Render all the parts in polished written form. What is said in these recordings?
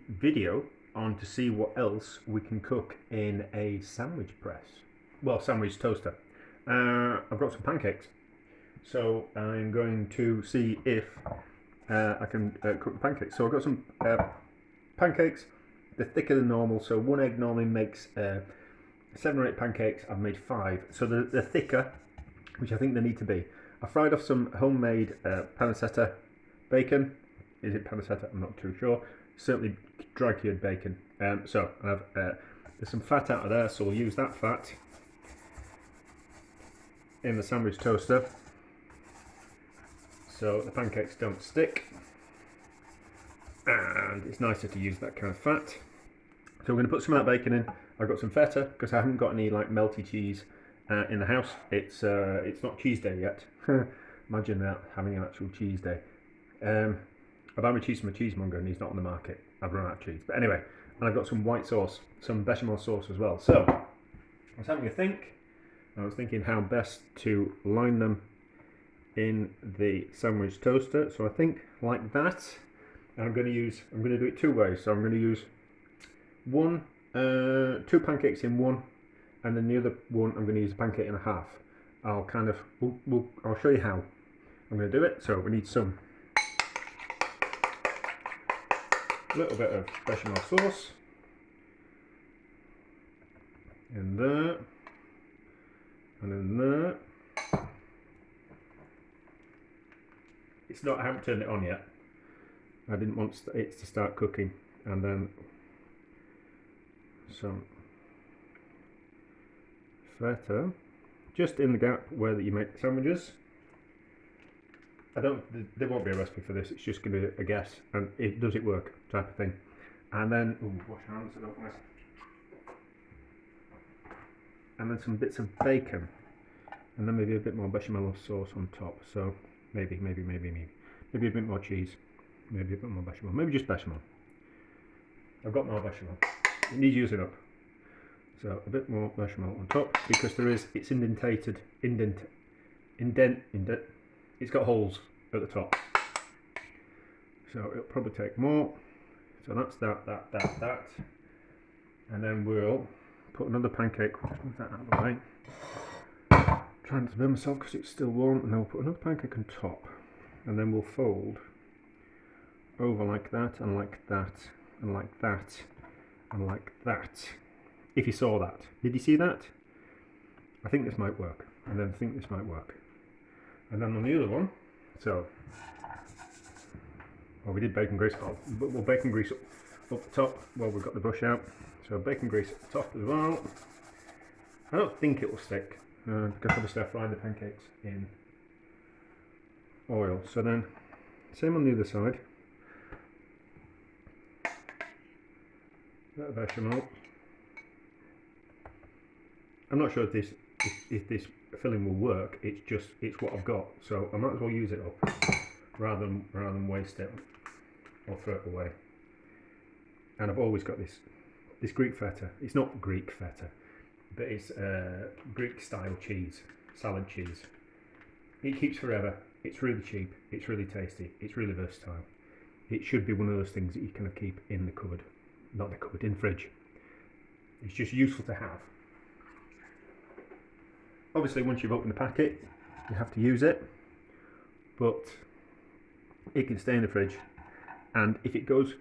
video on to see what else we can cook in a sandwich press. Well, sandwich toaster. I've got some pancakes. So I'm going to see if I can cook the pancakes. So I've got some pancakes. They're thicker than normal. So one egg normally makes 7 or 8 pancakes. I've made 5. So they're thicker, which I think they need to be. I fried off some homemade pancetta bacon. Is it pancetta? I'm not too sure. Certainly dry cured bacon. So I've, there's some fat out of there, so we'll use that fat in the sandwich toaster so the pancakes don't stick, and it's nicer to use that kind of fat. So we're going to put some of that bacon in. I've got some feta because I haven't got any like melty cheese in the house. It's not cheese day yet. Imagine that, having an actual cheese day. I buy my cheese from a cheesemonger and he's not on the market. I've run out of cheese. But anyway, and I've got some white sauce, some bechamel sauce as well. So I was having a think. I was thinking how best to line them in the sandwich toaster. So I think like that. And I'm going to do it 2 ways. So I'm going to use 2 pancakes in one, and then the other one I'm going to use a pancake and a half. I'll kind of, I'll show you how I'm going to do it. So we need some little bit of bechamel sauce in there, and in there. It's not, I haven't turned it on yet. I didn't want it to start cooking. And then some feta, just in the gap where that you make the sandwiches. There won't be a recipe for this, it's just going to be a guess, and does it work type of thing. And then, wash your hands, I don't want to. And then some bits of bacon, and then maybe a bit more bechamel sauce on top. So maybe a bit more cheese, maybe a bit more bechamel, maybe just bechamel. I've got more bechamel. It needs using up. So a bit more bechamel on top because it's indentated, it's got holes at the top. So it'll probably take more. So that's that. And then we'll put another pancake, move that out of the way. Trying to burn myself because it's still warm, and then we'll put another pancake on top. And then we'll fold over like that, and like that, and like that, and like that. If you saw that. Did you see that? I think this might work. And then I think this might work. And then on the other one, so, well, we did bacon grease, but we'll bacon grease up the top while we've got the brush out. So bacon grease at the top as well. I don't think it will stick, because obviously I fried the pancakes in oil. So then, same on the other side. Bit of bechamel. I'm not sure if this filling will work. It's what I've got, so I might as well use it up rather than waste it or throw it away. And I've always got this Greek feta. It's not Greek feta, but it's Greek style cheese, salad cheese. It keeps forever. It's really cheap. It's really tasty. It's really versatile. It should be one of those things that you kind of keep in the cupboard, not the cupboard, in the fridge. It's just useful to have. Obviously, once you've opened the packet, you have to use it, but it can stay in the fridge, and if it goes,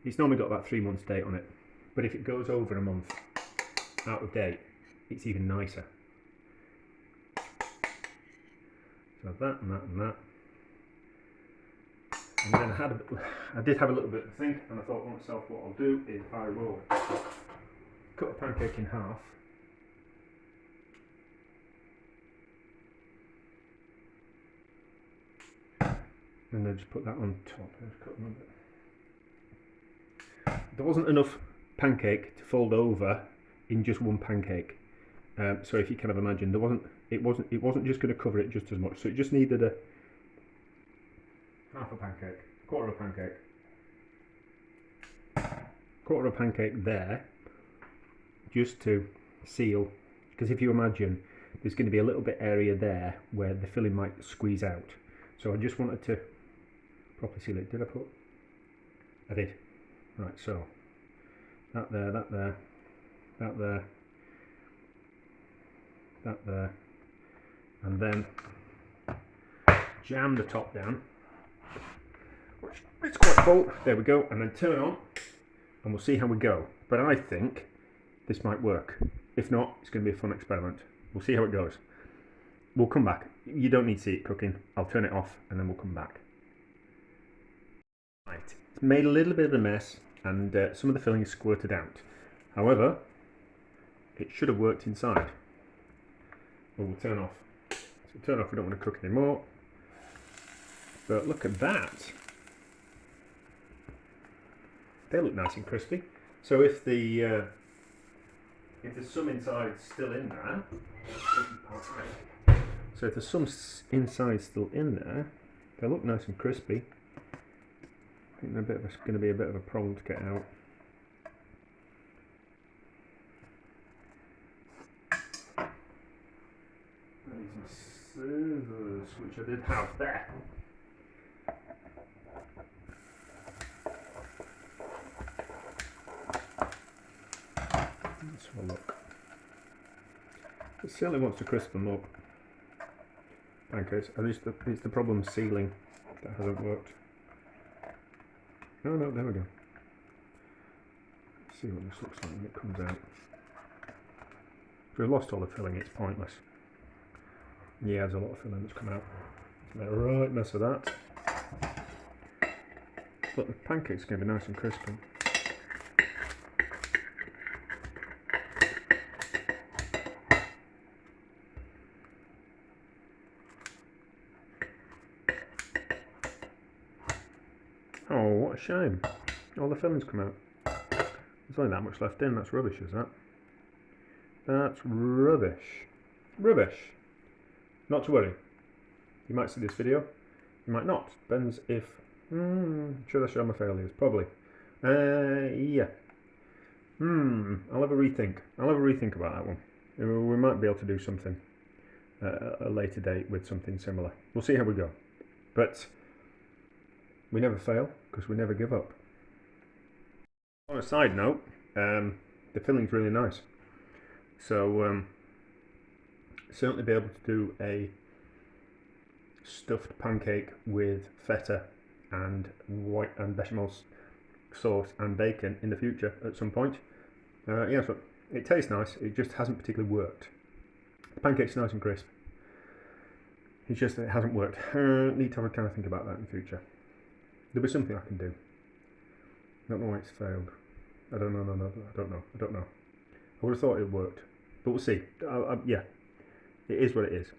it's normally got about 3 months date on it, but if it goes over a month out of date, it's even nicer. So that and that and that. And then I did have a little bit of a think, and I thought to myself, what I'll do is I will cut a pancake in half. And then just put that on top. Let's cut them a bit. There wasn't enough pancake to fold over in just one pancake. So if you kind of imagine, it wasn't just going to cover it just as much. So it just needed a half a pancake, quarter of a pancake, quarter of a pancake there, just to seal. Because if you imagine, there's going to be a little bit area there where the filling might squeeze out. So I just wanted to properly seal it. Did I put I did. Right, so that there, that there, that there, that there, and then jam the top down. It's quite full. There we go, and then turn on, and we'll see how we go. But I think this might work. If not, it's going to be a fun experiment. We'll see how it goes. We'll come back. You don't need to see it cooking. I'll turn it off, and then we'll come back. Right, it's made a little bit of a mess, and some of the filling is squirted out. However, it should have worked inside. Well, we'll turn off. So turn off, we don't want to cook anymore. But look at that. They look nice and crispy. So if there's some inside still in there, they look nice and crispy. I think they're going to be a bit of a problem to get out. I need some scissors, which I did have there. Let's have a look. It certainly wants to crisp them up. Pancakes. It's the problem sealing that hasn't worked. No, there we go. Let's see what this looks like when it comes out. If we've lost all the filling, it's pointless. Yeah, there's a lot of filling that's come out. Made a right mess of that. But the pancake's going to be nice and crispy. Oh, what a shame. All the filling's come out. There's only that much left in. That's rubbish, is that? That's rubbish. Rubbish. Not to worry. You might see this video. You might not. Depends if... should I show my failures? Probably. Yeah. I'll have a rethink. I'll have a rethink about that one. We might be able to do something at a later date with something similar. We'll see how we go. But... we never fail, because we never give up. On a side note, the filling's really nice. So, certainly be able to do a stuffed pancake with feta and white and bechamel sauce and bacon in the future at some point. Yeah, so it tastes nice, it just hasn't particularly worked. The pancake's nice and crisp. It's just that it hasn't worked. Need to have a kind of think about that in the future. There'll be something I can do. I don't know why it's failed. I don't know. I would have thought it worked, but we'll see. Yeah, it is what it is.